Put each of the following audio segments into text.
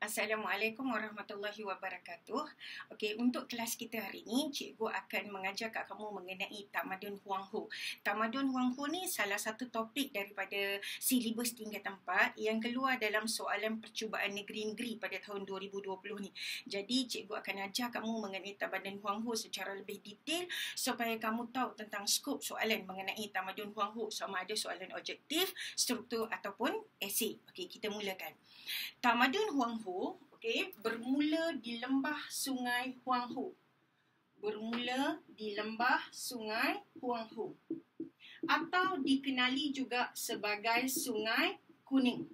Assalamualaikum warahmatullahi wabarakatuh. Okey, untuk kelas kita hari ini, cikgu akan mengajar kat kamu mengenai Tamadun Huang Ho. Tamadun Huang Ho ni salah satu topik daripada silibus tingkatan 4 yang keluar dalam soalan percubaan negeri-negeri pada tahun 2020 ni. Jadi, cikgu akan ajar kamu mengenai Tamadun Huang Ho secara lebih detail supaya kamu tahu tentang skop soalan mengenai Tamadun Huang Ho, sama ada soalan objektif, struktur ataupun esei. Okey, kita mulakan. Tamadun Huang Ho, bermula di lembah Sungai Huang Ho. Bermula di lembah Sungai Huang Ho. Atau dikenali juga sebagai Sungai Kuning.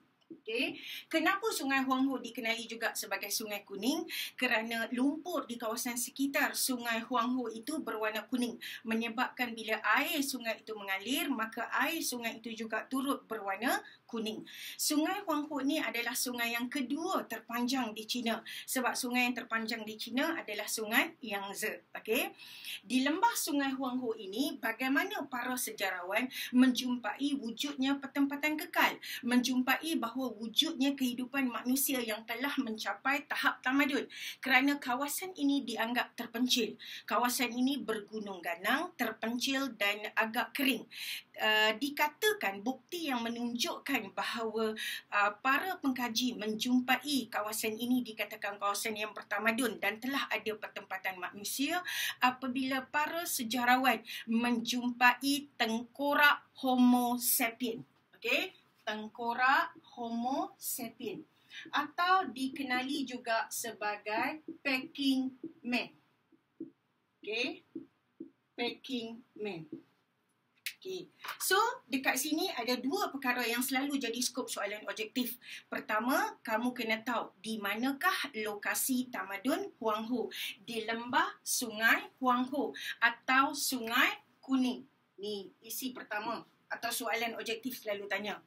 Kenapa Sungai Huang Ho dikenali juga sebagai Sungai Kuning? Kerana lumpur di kawasan sekitar Sungai Huang Ho itu berwarna kuning, menyebabkan bila air sungai itu mengalir, maka air sungai itu juga turut berwarna kuning. Sungai Huang Ho ni adalah sungai yang kedua terpanjang di China, sebab sungai yang terpanjang di China adalah Sungai Yangtze. Di lembah Sungai Huang Ho ini, bagaimana para sejarawan menjumpai wujudnya pertempatan kekal, menjumpai bahawa wujudnya kehidupan manusia yang telah mencapai tahap tamadun, kerana kawasan ini dianggap terpencil. Kawasan ini bergunung ganang, terpencil dan agak kering. Dikatakan bukti yang menunjukkan bahawa para pengkaji menjumpai kawasan ini dikatakan kawasan yang bertamadun dan telah ada pertempatan manusia apabila para sejarawan menjumpai tengkorak Homo sapien. Tengkorak Homo sapien, atau dikenali juga sebagai Peking Man. Peking Man. So, dekat sini ada dua perkara yang selalu jadi skop soalan objektif. Pertama, kamu kena tahu di manakah lokasi Tamadun Huang Ho. Di lembah Sungai Huang Ho atau Sungai Kuning. Ni isi pertama atau soalan objektif selalu tanya.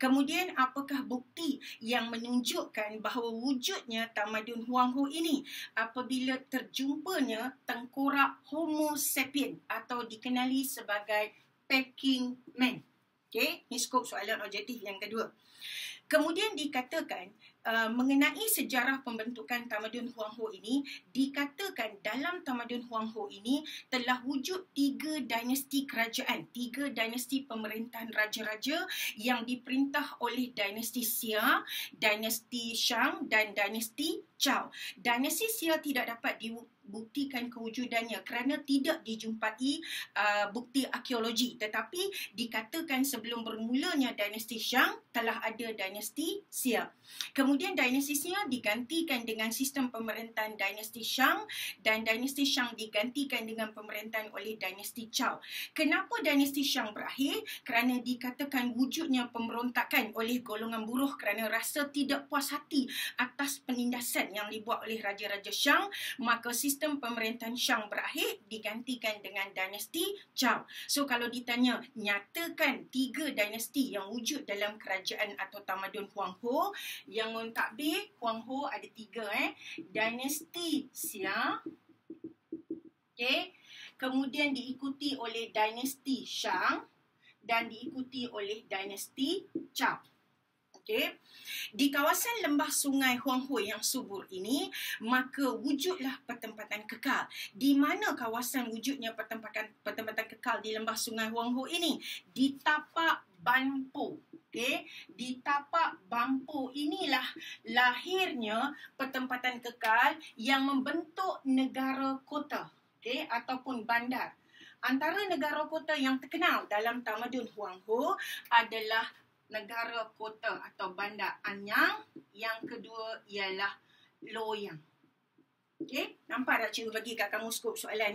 Kemudian, apakah bukti yang menunjukkan bahawa wujudnya Tamadun Huang Ho ini apabila terjumpanya tengkorak Homo sapien atau dikenali sebagai Peking Man. Ini skop soalan objektif yang kedua. Kemudian dikatakan mengenai sejarah pembentukan Tamadun Huang Ho ini, dikatakan dalam Tamadun Huang Ho ini telah wujud 3 dinasti kerajaan, 3 dinasti pemerintahan raja-raja yang diperintah oleh dinasti Xia, dinasti Shang dan dinasti Zhao. Dinasti Xia tidak dapat dibuktikan kewujudannya kerana tidak dijumpai bukti arkeologi, tetapi dikatakan sebelum bermulanya dinasti Shang telah ada dinasti Xia. Kemudian dinasti Xia digantikan dengan sistem pemerintahan dinasti Shang dan dinasti Shang digantikan dengan pemerintahan oleh dinasti Zhao. Kenapa dinasti Shang berakhir? Kerana dikatakan wujudnya pemberontakan oleh golongan buruh kerana rasa tidak puas hati atas penindasan yang dibuat oleh Raja-Raja Shang, maka sistem pemerintahan Shang berakhir digantikan dengan dinasti Zhao. So kalau ditanya, nyatakan 3 dinasti yang wujud dalam kerajaan atau Tamadun Huang Ho. Yang mentadbir Huang Ho ada 3. Dinasti Xia, kemudian diikuti oleh dinasti Shang dan diikuti oleh dinasti Zhao. Di kawasan lembah Sungai Huang Ho yang subur ini, maka wujudlah pertempatan kekal. Di mana kawasan wujudnya pertempatan kekal di lembah Sungai Huang Ho ini? Di tapak Banpo. Di tapak Banpo inilah lahirnya pertempatan kekal yang membentuk negara kota ataupun bandar. Antara negara kota yang terkenal dalam Tamadun Huang Ho adalah negara kota atau bandar Anyang. Yang kedua ialah Loyang. Nampak tak cikgu bagi kat kamu skop soalan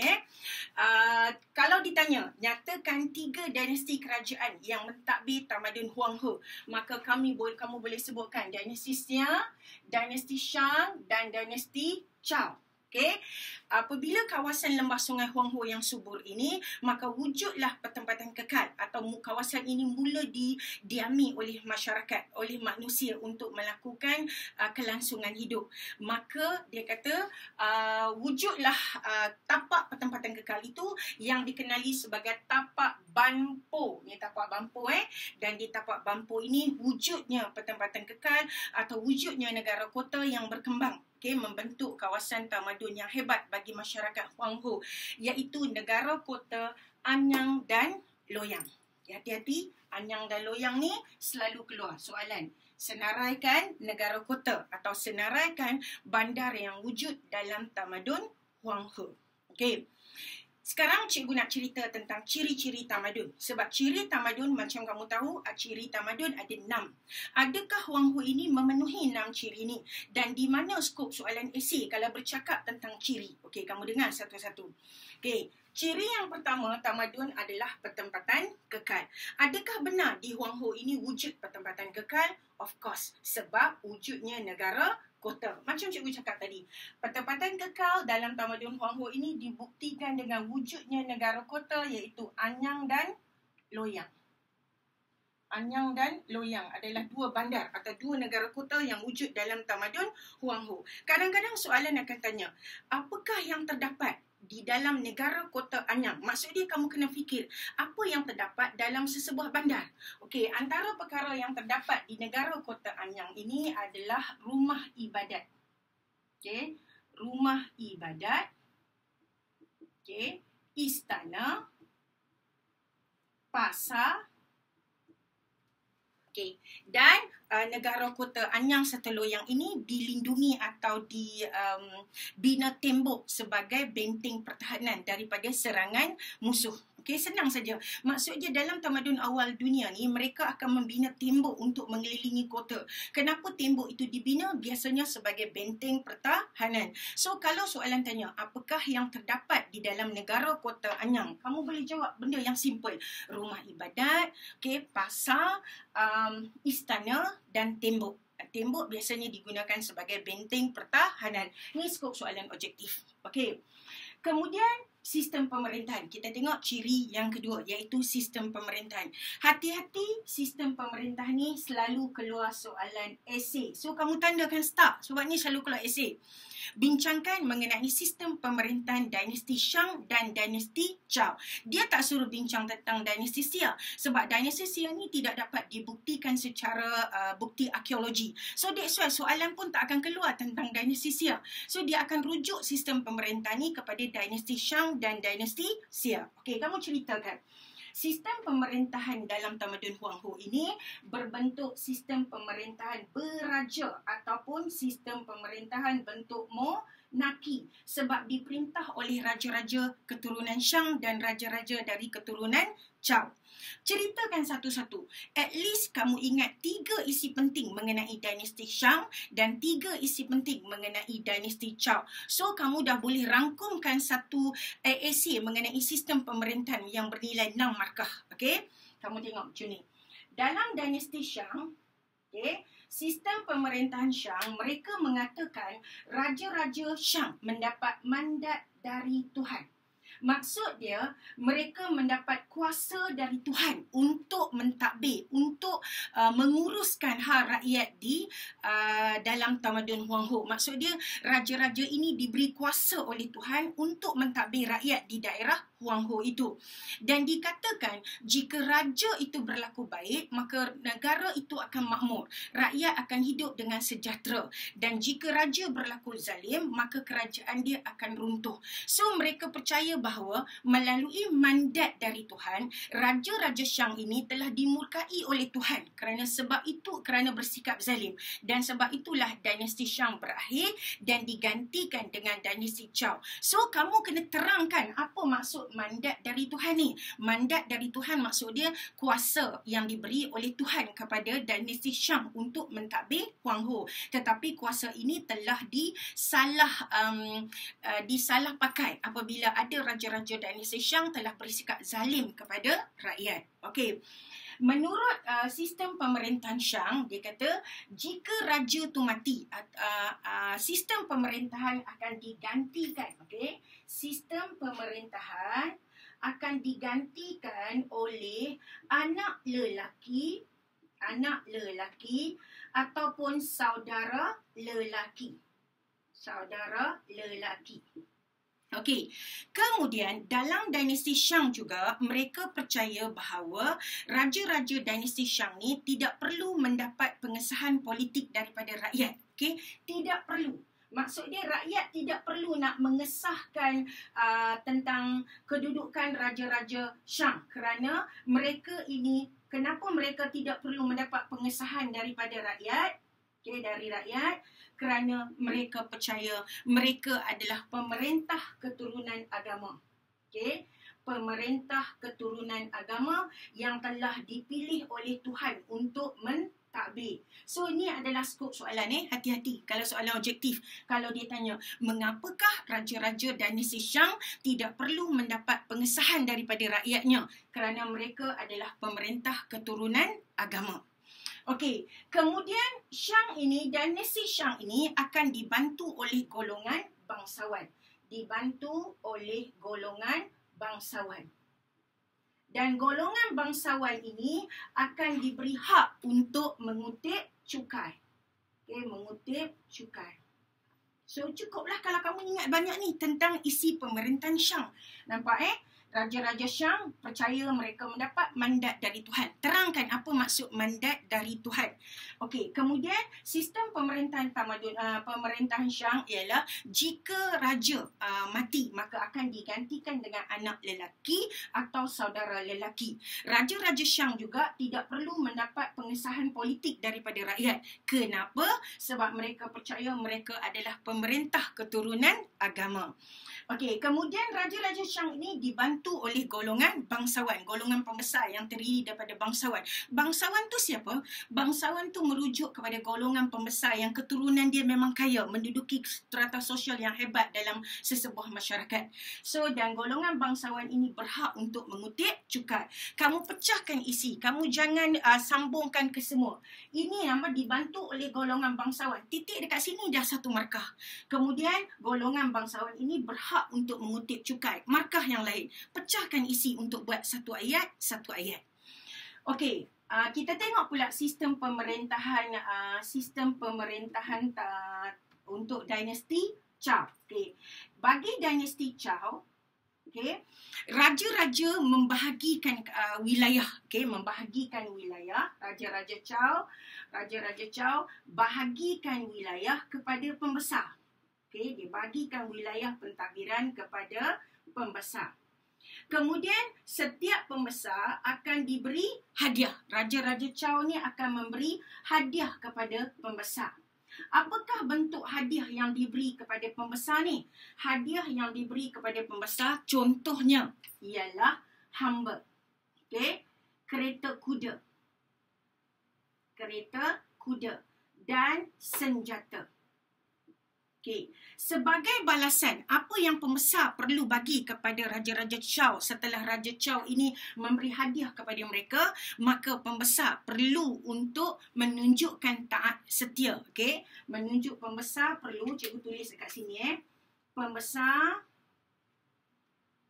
kalau ditanya, nyatakan 3 dinasti kerajaan yang mentadbir Tamadun Huang Ho, maka kamu boleh sebutkan dinasti Xia, dinasti Shang dan dinasti Zhao. apabila kawasan lembah sungai Huanghe yang subur ini, maka wujudlah pertempatan kekal atau kawasan ini mula didiami oleh masyarakat, oleh manusia untuk melakukan kelangsungan hidup. Maka dia kata wujudlah tapak pertempatan kekal itu yang dikenali sebagai tapak Banpo. Ni tapak Banpo dan di tapak Banpo ini wujudnya pertempatan kekal atau wujudnya negara kota yang berkembang, membentuk kawasan tamadun yang hebat bagi masyarakat Huanghe, iaitu negara kota Anyang dan Loyang. Hati-hati, Anyang dan Loyang ni selalu keluar soalan. Senaraikan negara kota atau senaraikan bandar yang wujud dalam tamadun Huanghe. Okey. Sekarang cikgu nak cerita tentang ciri-ciri tamadun. Sebab ciri tamadun macam kamu tahu, ciri tamadun ada 6. Adakah Huanghe ini memenuhi 6 ciri ini? Dan di mana skop soalan esei kalau bercakap tentang ciri? Okey, kamu dengar satu-satu. Okey, ciri yang pertama tamadun adalah pertempatan kekal. Adakah benar di Huanghe ini wujud pertempatan kekal? Of course, sebab wujudnya negara kota. Macam cikgu cakap tadi, pertempatan kekal dalam tamadun Huanghe ini dibuktikan dengan wujudnya negara kota iaitu Anyang dan Loyang. Anyang dan Loyang adalah 2 bandar atau 2 negara kota yang wujud dalam tamadun Huanghe. Kadang-kadang soalan akan tanya, apakah yang terdapat di dalam negara kota Anyang? Maksud dia kamu kena fikir apa yang terdapat dalam sesebuah bandar. Okey, antara perkara yang terdapat di negara kota Anyang ini adalah rumah ibadat. Okey, rumah ibadat. Okey, istana, pasar. Okey, dan negara kota Anyang serta Loyang ini dilindungi atau dibina tembok sebagai benteng pertahanan daripada serangan musuh. Okey, senang saja. Maksudnya dalam tamadun awal dunia ni, mereka akan membina tembok untuk mengelilingi kota. Kenapa tembok itu dibina? Biasanya sebagai benteng pertahanan. So, kalau soalan tanya, apakah yang terdapat di dalam negara kota Anyang? Kamu boleh jawab benda yang simple. Rumah ibadat, okey, pasar, istana dan tembok. Tembok biasanya digunakan sebagai benteng pertahanan. Ini skop soalan objektif. Okey. Kemudian sistem pemerintahan. Kita tengok ciri yang kedua iaitu sistem pemerintahan. Hati-hati, sistem pemerintahan ni selalu keluar soalan esei. So kamu tandakan start sebab ni selalu keluar esei. Bincangkan mengenai sistem pemerintahan dinasti Shang dan dinasti Zhou. Dia tak suruh bincang tentang dinasti Xia sebab dinasti Xia ni tidak dapat dibuktikan secara bukti arkeologi. So that's why soalan pun tak akan keluar tentang dinasti Xia. So dia akan rujuk sistem pemerintahan ni kepada dinasti Shang dan dinasti Xia. Okey, kamu ceritakan. Sistem pemerintahan dalam tamadun Huanghe ini berbentuk sistem pemerintahan beraja ataupun sistem pemerintahan bentuk monarki sebab diperintah oleh raja-raja keturunan Shang dan raja-raja dari keturunan Zhou. Ceritakan satu-satu. At least kamu ingat 3 isi penting mengenai dinasti Shang dan 3 isi penting mengenai dinasti Zhou. So, kamu dah boleh rangkumkan satu esei mengenai sistem pemerintahan yang bernilai 6 markah. Okey? Kamu tengok macam ni. Dalam dinasti Shang, okey, sistem pemerintahan Shang, mereka mengatakan raja-raja Shang mendapat mandat dari Tuhan. Maksud dia, mereka mendapat kuasa dari Tuhan untuk mentadbir, untuk menguruskan hal rakyat di dalam tamadun Huanghe. Maksud dia, raja-raja ini diberi kuasa oleh Tuhan untuk mentadbir rakyat di daerah Huanghe itu. Dan dikatakan, jika raja itu berlaku baik, maka negara itu akan makmur. Rakyat akan hidup dengan sejahtera. Dan jika raja berlaku zalim, maka kerajaan dia akan runtuh. So, mereka percaya bahawa melalui mandat dari Tuhan, raja-raja Shang ini telah dimurkai oleh Tuhan kerana bersikap zalim. Dan sebab itulah dinasti Shang berakhir dan digantikan dengan dinasti Zhou. So, kamu kena terangkan apa maksud mandat dari Tuhan ni. Mandat dari Tuhan maksud dia kuasa yang diberi oleh Tuhan kepada dinasti Shang untuk mentadbir Huanghe. Tetapi kuasa ini telah disalah pakai apabila ada raja-raja dinasti Shang telah bersikap zalim kepada rakyat. Okey. Menurut sistem pemerintahan Shang, dia kata jika raja tu mati, sistem pemerintahan akan digantikan. Okey, sistem pemerintahan akan digantikan oleh anak lelaki ataupun saudara lelaki. Saudara lelaki. Okey, kemudian dalam dinasti Shang juga mereka percaya bahawa raja-raja dinasti Shang ni tidak perlu mendapat pengesahan politik daripada rakyat. Okey, tidak perlu. Maksud dia rakyat tidak perlu nak mengesahkan tentang kedudukan raja-raja Shang kerana mereka ini, kenapa mereka tidak perlu mendapat pengesahan daripada rakyat? Okey, dari rakyat kerana mereka percaya mereka adalah pemerintah keturunan agama. Okey, pemerintah keturunan agama yang telah dipilih oleh Tuhan untuk mentadbir. So ini adalah skop soalan hati-hati kalau soalan objektif. Kalau dia tanya, mengapakah raja-raja dinasti Shang tidak perlu mendapat pengesahan daripada rakyatnya kerana mereka adalah pemerintah keturunan agama. Okey, kemudian dinasti Shang ini akan dibantu oleh golongan bangsawan. Dibantu oleh golongan bangsawan. Dan golongan bangsawan ini akan diberi hak untuk mengutip cukai. Okey, mengutip cukai. So cukuplah kalau kamu ingat banyak ni tentang isi pemerintahan Shang. Nampak Raja-Raja Shang percaya mereka mendapat mandat dari Tuhan. Terangkan apa maksud mandat dari Tuhan. Okey, kemudian sistem pemerintahan pemerintahan Shang ialah jika raja mati maka akan digantikan dengan anak lelaki atau saudara lelaki. Raja-Raja Shang juga tidak perlu mendapat pengesahan politik daripada rakyat. Kenapa? Sebab mereka percaya mereka adalah pemerintah keturunan agama. Okey, kemudian Raja-Raja Shang ini dibantu oleh golongan bangsawan, golongan pembesar yang terdiri daripada bangsawan. Bangsawan tu siapa? Bangsawan tu merujuk kepada golongan pembesar yang keturunan dia memang kaya, menduduki strata sosial yang hebat dalam sesebuah masyarakat. So, dan golongan bangsawan ini berhak untuk mengutip cukai. Kamu pecahkan isi, kamu jangan sambungkan ke semua. Ini nama dibantu oleh golongan bangsawan. Titik dekat sini dah satu markah. Kemudian golongan bangsawan ini berhak untuk mengutip cukai. Markah yang lain. Pecahkan isi untuk buat satu ayat. Okey, kita tengok pula sistem pemerintahan untuk dinasti Chow. Okey, bagi dinasti Chow, okey, raja-raja membahagikan wilayah. Okey, membahagikan wilayah. Raja-raja Chow bahagikan wilayah kepada pembesar. Okey, dia bagikan wilayah pentadbiran kepada pembesar. Kemudian setiap pembesar akan diberi hadiah. Raja-Raja Chow ni akan memberi hadiah kepada pembesar. Apakah bentuk hadiah yang diberi kepada pembesar ni? Hadiah yang diberi kepada pembesar contohnya ialah hamba. Okey, kereta kuda dan senjata. Okey, sebagai balasan apa yang pembesar perlu bagi kepada Raja-Raja Chow setelah Raja Chow ini memberi hadiah kepada mereka, maka pembesar perlu untuk menunjukkan taat setia. Okey, menunjuk pembesar perlu, cikgu tulis dekat sini Pembesar,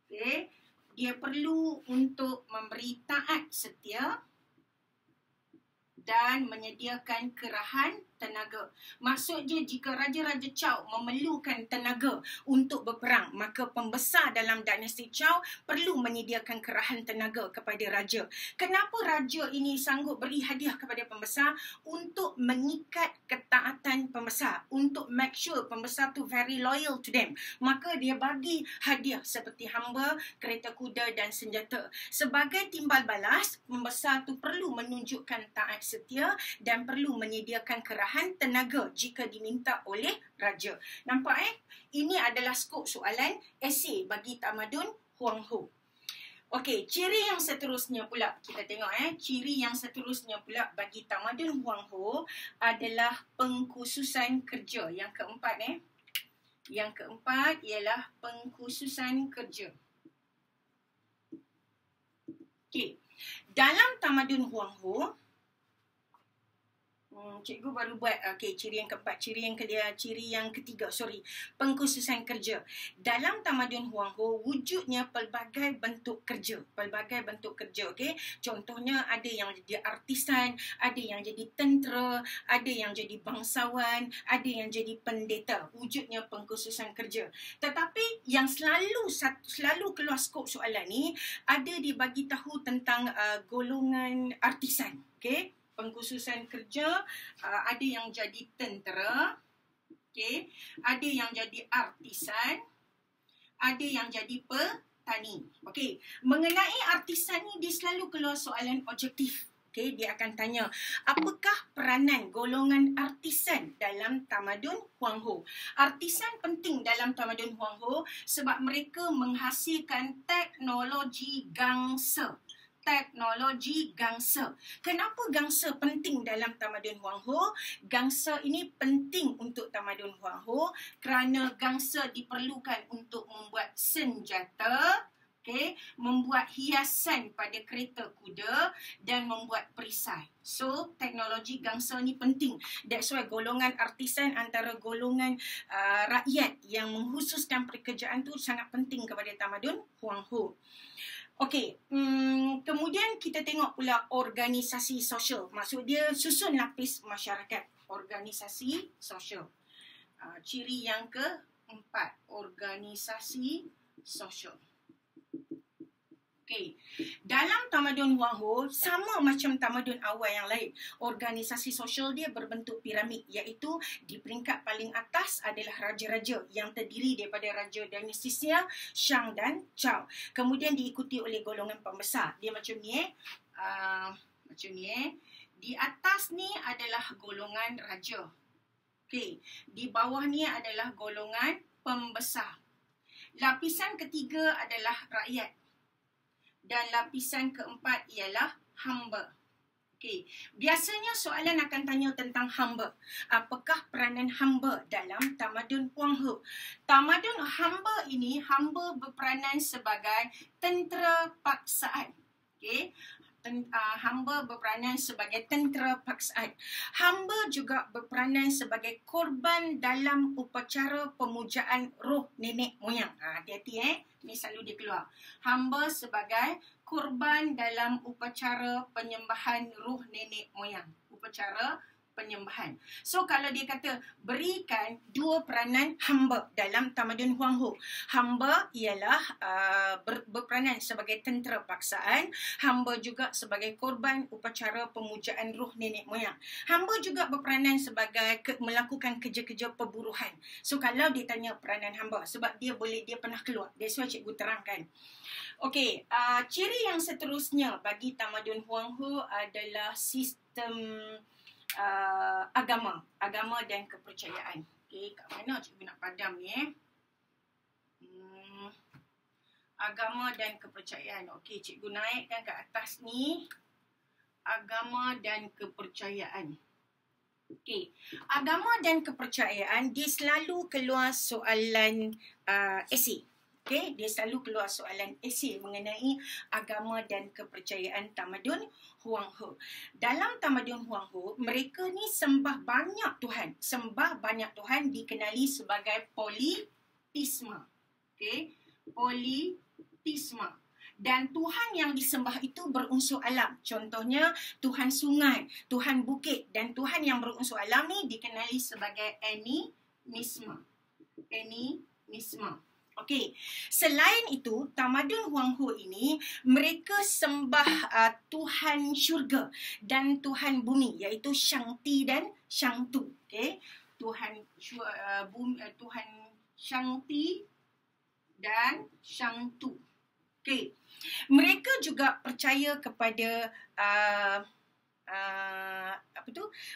okey, dia perlu untuk memberi taat setia dan menyediakan kerahan tenaga. Maksudnya jika Raja-Raja Chow memerlukan tenaga untuk berperang, maka pembesar dalam dinasti Chow perlu menyediakan kerahan tenaga kepada raja. Kenapa raja ini sanggup beri hadiah kepada pembesar? Untuk mengikat ketaatan pembesar, untuk make sure pembesar tu very loyal to them. Maka dia bagi hadiah seperti hamba, kereta kuda dan senjata. Sebagai timbal balas, pembesar tu perlu menunjukkan taat setia dan perlu menyediakan kerahan tenaga jika diminta oleh raja. Nampak Ini adalah skop soalan esei bagi tamadun Huang Ho. Okey, ciri yang seterusnya pula kita tengok ciri yang seterusnya pula bagi tamadun Huang Ho adalah pengkhususan kerja. Yang keempat ialah pengkhususan kerja. Okey, dalam tamadun Huang Ho, Cikgu baru buat ciri yang keempat, ciri yang ketiga, pengkhususan kerja. Dalam tamadun Huang Ho wujudnya pelbagai bentuk kerja, okey. Contohnya ada yang jadi artisan, ada yang jadi tentera, ada yang jadi bangsawan, ada yang jadi pendeta. Wujudnya pengkhususan kerja. Tetapi yang selalu keluar skop soalan ni ada dibagi tahu tentang golongan artisan, okey. Pengkhususan kerja, ada yang jadi tentera, okay. Ada yang jadi artisan, ada yang jadi petani. Okay. Mengenai artisan ni, dia selalu keluar soalan objektif. Okay. Dia akan tanya, apakah peranan golongan artisan dalam tamadun Huang Ho? Artisan penting dalam tamadun Huang Ho sebab mereka menghasilkan teknologi gangsa. Kenapa gangsa penting dalam tamadun Huang Ho? Gangsa ini penting untuk tamadun Huang Ho kerana gangsa diperlukan untuk membuat senjata, okay, membuat hiasan pada kereta kuda dan membuat perisai. So, teknologi gangsa ni penting. That's why golongan artisan antara golongan rakyat yang mengkhususkan pekerjaan tu sangat penting kepada tamadun Huang Ho. Okey, kemudian kita tengok pula organisasi sosial. Maksud dia susun lapis masyarakat. Organisasi sosial. Ciri yang keempat, organisasi sosial. Okey, dalam tamadun Huang Ho, sama macam tamadun awal yang lain, organisasi sosial dia berbentuk piramid, iaitu di peringkat paling atas adalah raja-raja yang terdiri daripada raja dinasti Shang dan Zhao. Kemudian diikuti oleh golongan pembesar. Dia macam ni Di atas ni adalah golongan raja. Okey, di bawah ni adalah golongan pembesar. Lapisan ketiga adalah rakyat. Dan lapisan keempat ialah hamba. Okey, biasanya soalan akan tanya tentang hamba. Apakah peranan hamba dalam tamadun Huang Ho? Tamadun hamba ini, hamba berperanan sebagai tentera paksaan. Okey, hamba berperanan sebagai tentera paksaan. Hamba juga berperanan sebagai korban dalam upacara pemujaan roh nenek moyang. Hati-hati ni selalu dia keluar. Hamba sebagai korban dalam upacara penyembahan roh nenek moyang. Upacara penyembahan. So kalau dia kata berikan dua peranan hamba dalam tamadun Huang Ho. Hamba ialah berperanan sebagai tentera paksaan. Hamba juga sebagai korban upacara pemujaan roh nenek moyang. Hamba juga berperanan sebagai melakukan kerja-kerja perburuhan. So kalau dia tanya peranan hamba, sebab dia pernah keluar. That's why cikgu terangkan. Okey, ciri yang seterusnya bagi tamadun Huang Ho adalah sistem agama dan kepercayaan. Okey, kat mana cikgu nak padam ni agama dan kepercayaan. Okey, cikgu naikkan ke atas ni. Agama dan kepercayaan. Okey, agama dan kepercayaan dia selalu keluar soalan esei. Okey, dia selalu keluar soalan esei mengenai agama dan kepercayaan tamadun Huang Ho. Dalam tamadun Huang Ho, mereka ni sembah banyak Tuhan. Sembah banyak Tuhan dikenali sebagai politisme. Okey, politisme. Dan Tuhan yang disembah itu berunsur alam. Contohnya Tuhan sungai, Tuhan bukit, dan Tuhan yang berunsur alam ni dikenali sebagai animisme. Okey, selain itu, tamadun Huang Ho ini, mereka sembah Tuhan syurga dan Tuhan bumi, iaitu Shangti dan Shangtu. Okey, Tuhan Shangti dan Shangtu. Okey, mereka juga percaya kepada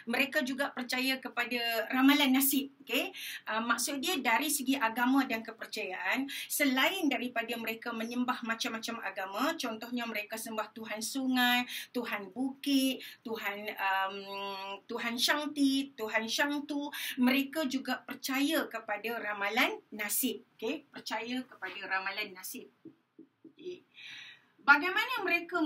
mereka juga percaya kepada ramalan nasib. Okay? Maksud dia dari segi agama dan kepercayaan, selain daripada mereka menyembah macam-macam agama, contohnya mereka sembah Tuhan sungai, Tuhan bukit, Tuhan Shangti, Tuhan Shangtu, mereka juga percaya kepada ramalan nasib. Okay? Percaya kepada ramalan nasib. Okay. Bagaimana mereka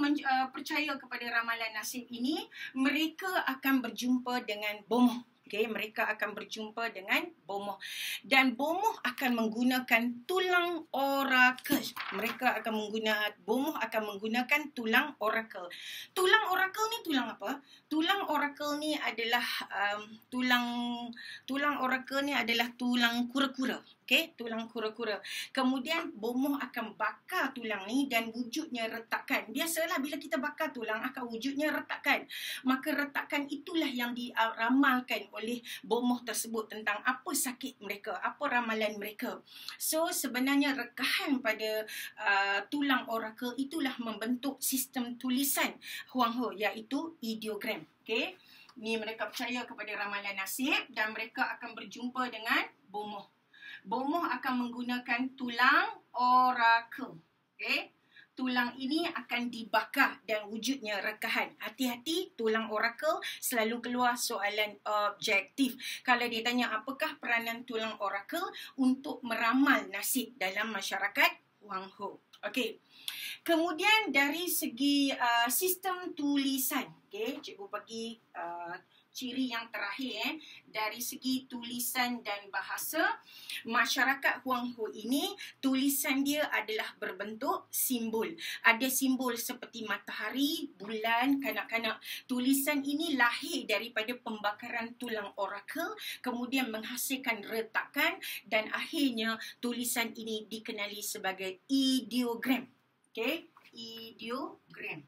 percaya kepada ramalan nasib ini? Mereka akan berjumpa dengan bomoh. Okay, mereka akan berjumpa dengan bomoh. Dan bomoh akan menggunakan tulang oracle. Bomoh akan menggunakan tulang oracle. Tulang oracle ni tulang apa? Tulang oracle ni adalah tulang oracle ni adalah tulang kura-kura. Okay, tulang kura-kura. Kemudian bomoh akan bakar tulang ni dan wujudnya retakan. Biasalah bila kita bakar tulang akan wujudnya retakan. Maka retakan itulah yang diramalkan oleh bomoh tersebut tentang apa sakit mereka, apa ramalan mereka. So sebenarnya rekahan pada tulang oracle itulah membentuk sistem tulisan Huang He, iaitu ideogram. Okay, ni mereka percaya kepada ramalan nasib dan mereka akan berjumpa dengan bomoh. Bomoh akan menggunakan tulang oracle. Okay? Tulang ini akan dibakar dan wujudnya rekahan. Hati-hati, tulang oracle selalu keluar soalan objektif. Kalau dia tanya apakah peranan tulang oracle untuk meramal nasib dalam masyarakat Huang He. Okey. Kemudian dari segi sistem tulisan. Okay? Cikgu bagi ciri yang terakhir dari segi tulisan dan bahasa. Masyarakat Huang He ini tulisan dia adalah berbentuk simbol. Ada simbol seperti matahari, bulan, kanak-kanak. Tulisan ini lahir daripada pembakaran tulang oracle, kemudian menghasilkan retakan dan akhirnya tulisan ini dikenali sebagai ideogram. Okey, ideogram.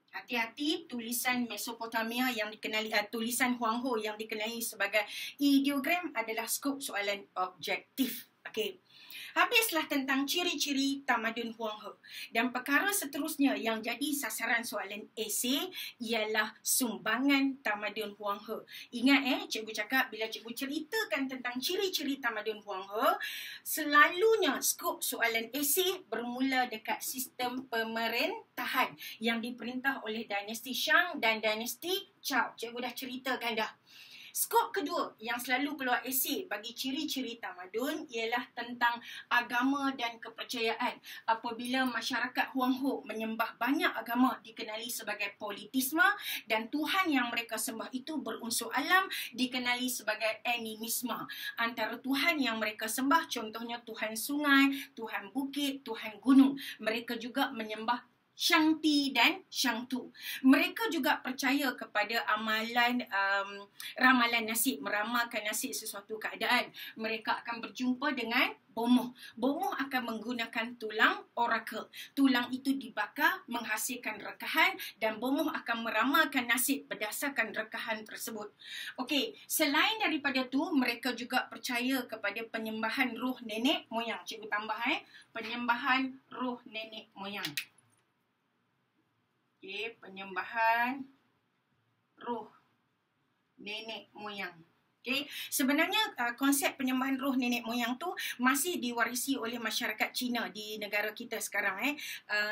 Hati-hati, tulisan Mesopotamia yang dikenali, tulisan Huang He yang dikenali sebagai ideogram adalah skop soalan objektif. Okey. Habislah tentang ciri-ciri tamadun Huang He. Dan perkara seterusnya yang jadi sasaran soalan esei ialah sumbangan tamadun Huang He. Ingat cikgu cakap bila cikgu ceritakan tentang ciri-ciri tamadun Huang He, selalunya skop soalan esei bermula dekat sistem pemerintahan yang diperintah oleh dinasti Shang dan dinasti Zhou. Cikgu dah ceritakan dah. Skop kedua yang selalu keluar esei bagi ciri-ciri tamadun ialah tentang agama dan kepercayaan. Apabila masyarakat Huang He menyembah banyak agama dikenali sebagai politisme dan Tuhan yang mereka sembah itu berunsur alam dikenali sebagai animisme. Antara Tuhan yang mereka sembah contohnya Tuhan sungai, Tuhan bukit, Tuhan gunung. Mereka juga menyembah Shangti dan Shangtu. Mereka juga percaya kepada amalan ramalan nasib, meramalkan nasib sesuatu keadaan. Mereka akan berjumpa dengan bomoh. Bomoh akan menggunakan tulang oracle. Tulang itu dibakar menghasilkan rekahan dan bomoh akan meramalkan nasib berdasarkan rekahan tersebut. Okey, selain daripada tu mereka juga percaya kepada penyembahan roh nenek moyang. Cikgu tambah penyembahan roh nenek moyang. Okay, penyembahan roh nenek moyang. Okay, sebenarnya konsep penyembahan roh nenek moyang tu masih diwarisi oleh masyarakat Cina di negara kita sekarang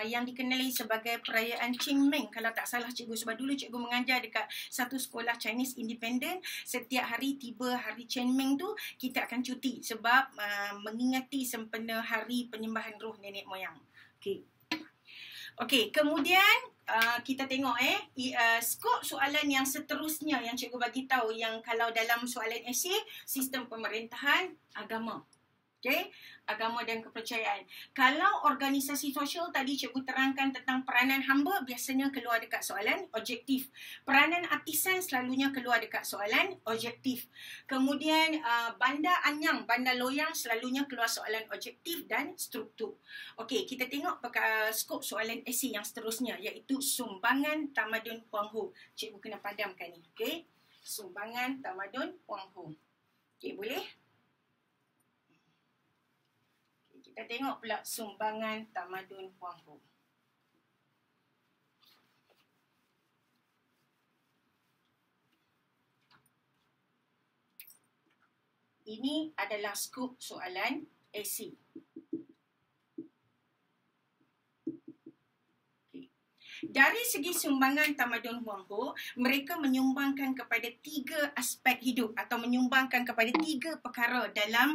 yang dikenali sebagai perayaan Qingming. Kalau tak salah cikgu, sebab dulu cikgu mengajar dekat satu sekolah Chinese independent, setiap hari tiba hari Qingming tu kita akan cuti sebab mengingati sempena hari penyembahan roh nenek moyang. Okay. Okey, kemudian kita tengok skop soalan yang seterusnya yang cikgu bagi tahu yang kalau dalam soalan esei sistem pemerintahan agama. Okey, agama dan kepercayaan. Kalau organisasi sosial tadi cikgu terangkan tentang peranan hamba biasanya keluar dekat soalan objektif. Peranan artisan selalunya keluar dekat soalan objektif. Kemudian bandar anyang, bandar loyang selalunya keluar soalan objektif dan struktur. Okey, kita tengok skop soalan esei yang seterusnya iaitu sumbangan tamadun Huang He. Cikgu kena padamkan ni. Okey, sumbangan tamadun Huang He. Okey, boleh? Kita tengok pula sumbangan tamadun Huang He. Ini adalah skop soalan esei. Dari segi sumbangan tamadun Huang He, mereka menyumbangkan kepada 3 aspek hidup atau menyumbangkan kepada 3 perkara dalam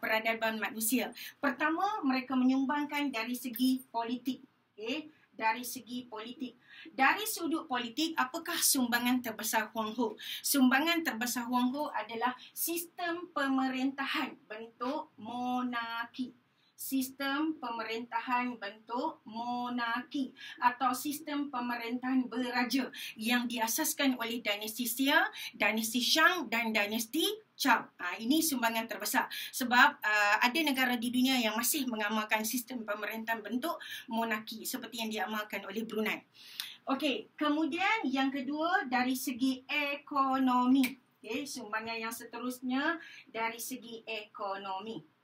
peradaban manusia. Pertama, mereka menyumbangkan dari segi politik. Okey, dari segi politik. Dari sudut politik, apakah sumbangan terbesar Huang Ho? Sumbangan terbesar Huang Ho adalah sistem pemerintahan bentuk monarki. Sistem pemerintahan bentuk monarki atau sistem pemerintahan beraja yang diasaskan oleh dinasti Xia, dinasti Shang dan dinasti Chow. Ini sumbangan terbesar sebab ada negara di dunia yang masih mengamalkan sistem pemerintahan bentuk monarki seperti yang diamalkan oleh Brunei. Okey, kemudian yang kedua dari segi ekonomi. Okey, sumbangan yang seterusnya dari segi ekonomi.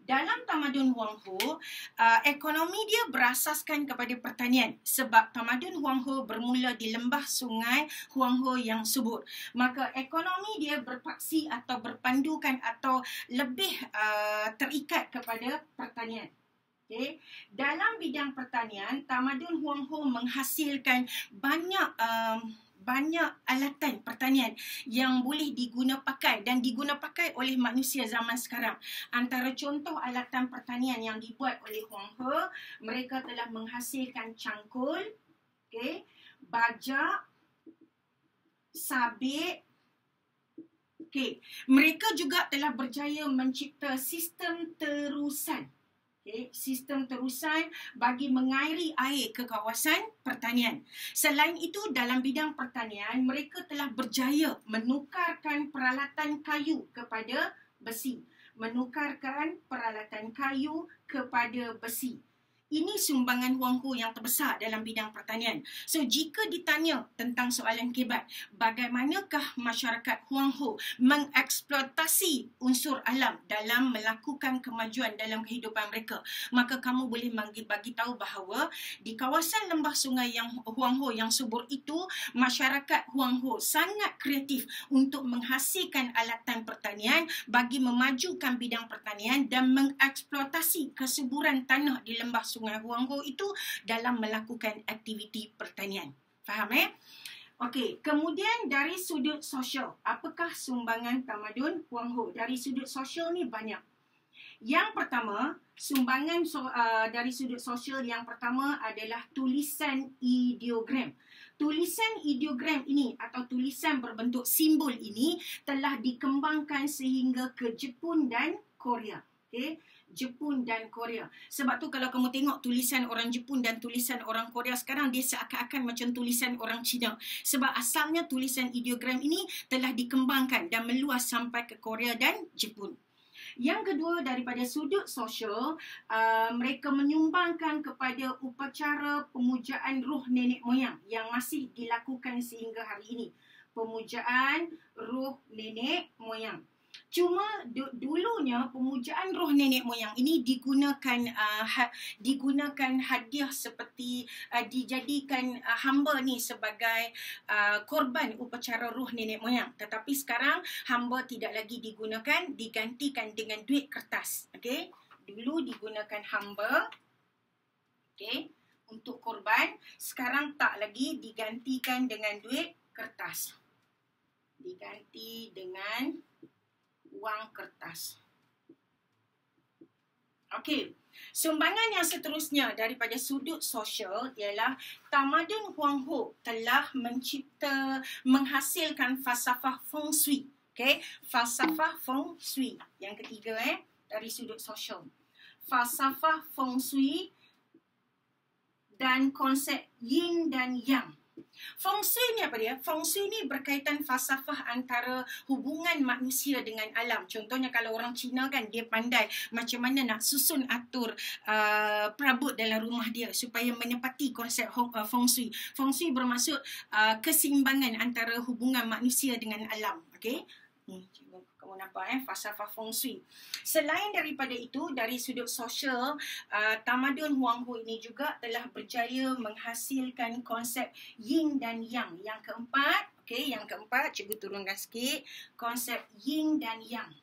Dalam tamadun Huang Ho, ekonomi dia berasaskan kepada pertanian sebab tamadun Huang Ho bermula di lembah sungai Huang Ho yang subur. Maka ekonomi dia berpaksi atau berpandukan atau lebih terikat kepada pertanian. Okay. Dalam bidang pertanian, tamadun Huang Ho menghasilkan banyak alatan pertanian yang boleh diguna pakai dan diguna pakai oleh manusia zaman sekarang. Antara contoh alatan pertanian yang dibuat oleh Huang Ho, mereka telah menghasilkan cangkul, okay, bajak, sabit. Okay. Mereka juga telah berjaya mencipta sistem terusan. Okay, sistem terusan bagi mengairi air ke kawasan pertanian. Selain itu, dalam bidang pertanian, mereka telah berjaya menukarkan peralatan kayu kepada besi. Menukarkan peralatan kayu kepada besi. Ini sumbangan Huang Ho yang terbesar dalam bidang pertanian. So, jika ditanya tentang soalan kebat, bagaimanakah masyarakat Huang Ho mengeksploitasi unsur alam dalam melakukan kemajuan dalam kehidupan mereka, maka kamu boleh bagi tahu bahawa di kawasan lembah sungai yang Huang Ho yang subur itu, masyarakat Huang Ho sangat kreatif untuk menghasilkan alatan pertanian bagi memajukan bidang pertanian dan mengeksploitasi kesuburan tanah di lembah sungai Huang Ho itu dalam melakukan aktiviti pertanian. Faham Okey, kemudian dari sudut sosial, apakah sumbangan tamadun Huang Ho? Dari sudut sosial ni banyak. Yang pertama, sumbangan dari sudut sosial yang pertama adalah tulisan ideogram. Tulisan ideogram ini atau tulisan berbentuk simbol ini telah dikembangkan sehingga ke Jepun dan Korea. Okey. Jepun dan Korea. Sebab tu kalau kamu tengok tulisan orang Jepun dan tulisan orang Korea sekarang, dia seakan-akan macam tulisan orang Cina. Sebab asalnya tulisan ideogram ini telah dikembangkan dan meluas sampai ke Korea dan Jepun. Yang kedua, daripada sudut sosial, mereka menyumbangkan kepada upacara pemujaan roh nenek moyang yang masih dilakukan sehingga hari ini. Pemujaan roh nenek moyang. Cuma dulunya pemujaan roh nenek moyang ini digunakan hadiah seperti dijadikan hamba ni sebagai korban upacara roh nenek moyang. Tetapi sekarang hamba tidak lagi digunakan, digantikan dengan duit kertas. Okey, dulu digunakan hamba, okey, untuk korban. Sekarang tak lagi, digantikan dengan duit kertas. Diganti dengan wang kertas. Okey, sumbangan yang seterusnya daripada sudut sosial ialah tamadun Huang Ho telah menghasilkan falsafah Feng Shui. Okey, falsafah Feng Shui. Yang ketiga dari sudut sosial. Falsafah Feng Shui dan konsep yin dan yang. Feng Shui ni apa dia? Feng Shui ni berkaitan falsafah antara hubungan manusia dengan alam. Contohnya kalau orang Cina kan, dia pandai macam mana nak susun atur perabot dalam rumah dia supaya menepati konsep Feng Shui. Feng Shui bermaksud keseimbangan antara hubungan manusia dengan alam. Okey? Kamu nampak falsafah Feng Shui. Selain daripada itu, dari sudut sosial, tamadun Huang Ho ini juga telah berjaya menghasilkan konsep yin dan yang. Yang keempat, okey, yang keempat, cikgu turunkan sikit, konsep yin dan yang.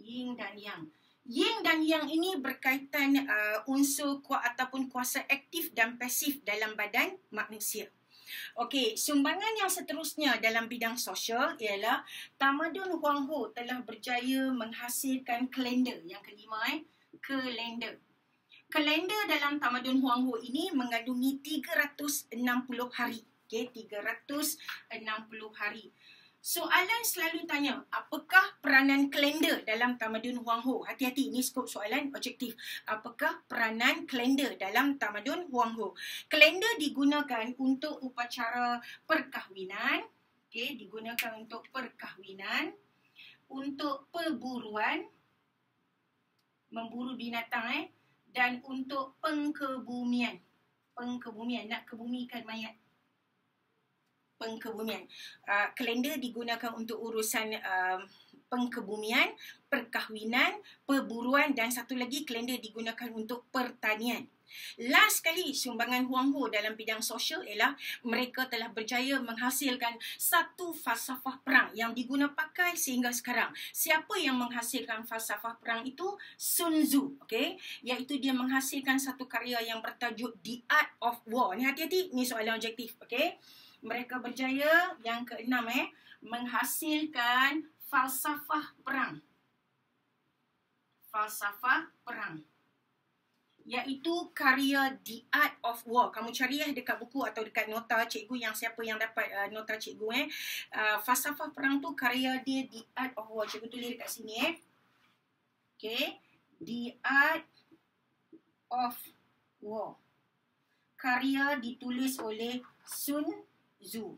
Yin dan yang. Yin dan yang ini berkaitan unsur ataupun kuasa aktif dan pasif dalam badan manusia. Okey, sumbangan yang seterusnya dalam bidang sosial ialah tamadun Huang Ho telah berjaya menghasilkan kalender. Yang kelima, kalender. Kalender dalam tamadun Huang Ho ini mengandungi 360 hari. Okey, 360 hari. Soalan selalu tanya, apakah peranan kalender dalam tamadun Huang Ho? Hati-hati, ini skop soalan objektif. Apakah peranan kalender dalam tamadun Huang Ho? Kalender digunakan untuk upacara perkahwinan. Okey, digunakan untuk perkahwinan, untuk perburuan, memburu binatang dan untuk pengkebumian. Pengkebumian, nak kebumikan mayat. Pengkebumian. Kalender digunakan untuk urusan pengkebumian, perkahwinan, perburuan dan satu lagi kalender digunakan untuk pertanian. Last kali sumbangan Huang Ho dalam bidang sosial ialah mereka telah berjaya menghasilkan satu falsafah perang yang diguna pakai sehingga sekarang. Siapa yang menghasilkan falsafah perang itu? Sun Tzu, okey, iaitu dia menghasilkan satu karya yang bertajuk The Art of War. Ni hati-hati, ni soalan objektif, okey. Mereka berjaya yang keenam menghasilkan falsafah perang. Falsafah perang, iaitu karya The Art of War. Kamu cari dekat buku atau dekat nota cikgu, yang siapa yang dapat nota cikgu falsafah perang tu karya dia The Art of War. Cikgu tulis dekat sini Okay, The Art of War. Karya ditulis oleh Sun Tzu.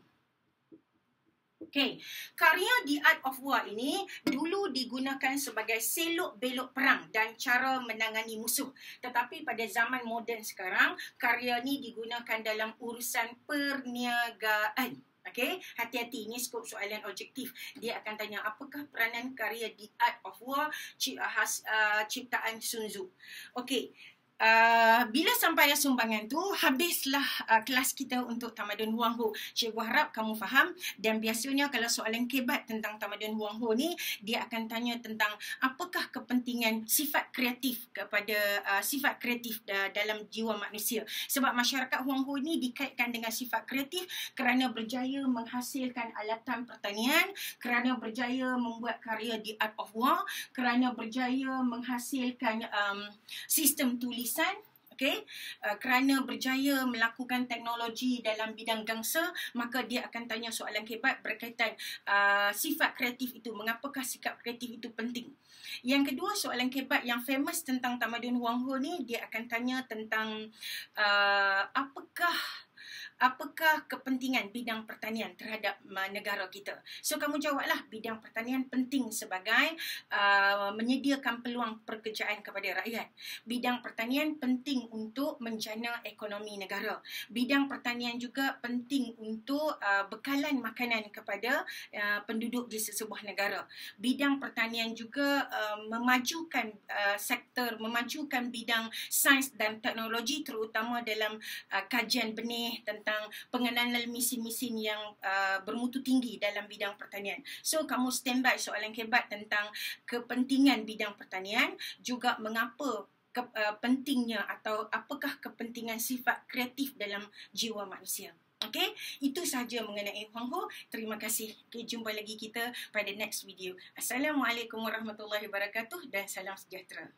Okey, karya The Art of War ini dulu digunakan sebagai selok belok perang dan cara menangani musuh. Tetapi pada zaman moden sekarang, karya ni digunakan dalam urusan perniagaan. Okey, hati-hati, ini skop soalan objektif. Dia akan tanya apakah peranan karya The Art of War ciptaan Sun Tzu. Okey. Bila sampai sumbangan tu, habislah kelas kita untuk tamadun Huang Ho. Cikgu harap kamu faham, dan biasanya kalau soalan kebat tentang tamadun Huang Ho ni, dia akan tanya tentang apakah kepentingan sifat kreatif kepada sifat kreatif dalam jiwa manusia. Sebab masyarakat Huang Ho ni dikaitkan dengan sifat kreatif kerana berjaya menghasilkan alatan pertanian, kerana berjaya membuat karya The Art of War, kerana berjaya menghasilkan sistem tulis, kerana berjaya melakukan teknologi dalam bidang gangsa, maka dia akan tanya soalan kebat berkaitan sifat kreatif itu. Mengapakah sikap kreatif itu penting? Yang kedua, soalan kebat yang famous tentang tamadun Huang Ho ni, dia akan tanya tentang apakah kepentingan bidang pertanian terhadap negara kita. So, kamu jawablah, bidang pertanian penting sebagai menyediakan peluang pekerjaan kepada rakyat. Bidang pertanian penting untuk menjana ekonomi negara. Bidang pertanian juga penting untuk bekalan makanan kepada penduduk di sesebuah negara. Bidang pertanian juga memajukan memajukan bidang sains dan teknologi, terutama dalam kajian benih tentang pengenalan mesin-mesin yang bermutu tinggi dalam bidang pertanian. So, kamu standby soalan kebat tentang kepentingan bidang pertanian, juga mengapa pentingnya atau apakah kepentingan sifat kreatif dalam jiwa manusia. Okey, itu sahaja mengenai Huang Ho. Terima kasih. Okay, jumpa lagi kita pada next video. Assalamualaikum warahmatullahi wabarakatuh dan salam sejahtera.